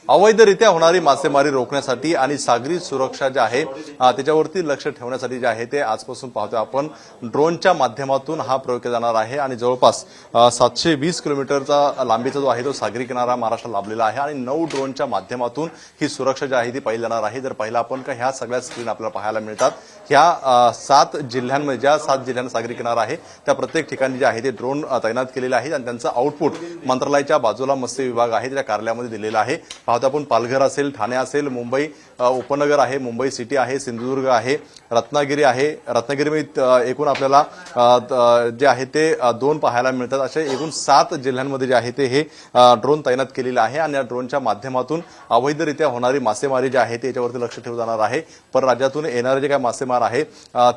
अवैधरित्या होणारी मासेमारी रोखण्यासाठी आणि सागरी सुरक्षा जे आहे त्याच्यावरती लक्ष ठेवण्यासाठी जे आहे ते आजपासून पाहतोय आपण ड्रोनच्या माध्यमातून हा प्रयोग केला जाणार आहे आणि जवळपास 720 किलोमीटरचा लांबीचा जो आहे तो सागरी किनारा महाराष्ट्राला लाभलेला आहे आणि 9 ड्रोनच्या माध्यमातून ही सुरक्षा जी आहे ती पाहिली जाणार आहे। जर पाहिलं आपण का ह्या सगळ्या स्क्रीन आपल्याला पाहायला मिळतात, ह्या 7 जिल्ह्यांमध्ये ज्या 7 जिल्ह्यांना सागरी किनारा आहे त्या प्रत्येक ठिकाणी जे आहे ते ड्रोन तैनात केलेले आहेत आणि त्यांचं आउटपुट मंत्रालयाच्या बाजूला मत्स्य विभाग आहे त्या कार्यालयामध्ये दिलेला आहे। पाहतो आपण पालघर असेल, ठाणे असेल, मुंबई उपनगर आहे, मुंबई सिटी आहे, सिंधुदुर्ग आहे, रत्नागिरी आहे। रत्नागिरीमध्ये एकूण आपल्याला जे आहे ते 2 पाहायला मिळतात। असे एकूण 7 जिल्ह्यांमध्ये जे आहे ते हे ड्रोन तैनात केलेले आहे आणि या ड्रोनच्या माध्यमातून अवैधरित्या होणारी मासेमारी जी आहे त्याच्यावरती लक्ष ठेवलं जाणार आहे। परराज्यातून येणारे जे काही मासेमार आहे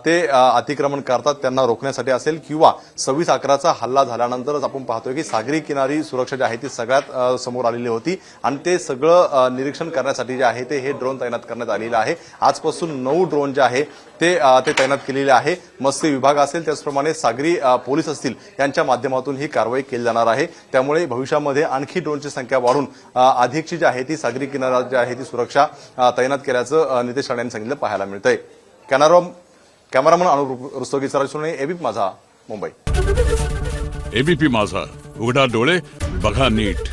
ते अतिक्रमण करतात त्यांना रोखण्यासाठी असेल किंवा 26/11चा हल्ला झाल्यानंतरच आपण पाहतोय की सागरी किनारी सुरक्षा जी आहे ती सगळ्यात समोर आलेली होती आणि ते सगळं निरीक्षण करण्यासाठी जे आहे ते हे ड्रोन तैनात करण्यात आलेलं आहे। आजपासून 9 ड्रोन जे आहे ते तैनात केलेले आहे। मत्स्य विभाग असेल त्याचप्रमाणे सागरी पोलीस असतील यांच्या माध्यमातून ही कारवाई केली जाणार आहे। त्यामुळे भविष्यामध्ये आणखी ड्रोनची संख्या वाढून अधिकची जी आहे ती सागरी किनारा जी आहे ती सुरक्षा तैनात केल्याचं नितेश राणे यांनी सांगितलं पाहायला मिळतंय। कॅमेरामन अनुप रुस्तोगी सरासुने एबीपी माझा मुंबई। एबीपी माझा, उघडा डोळे बघा नीट।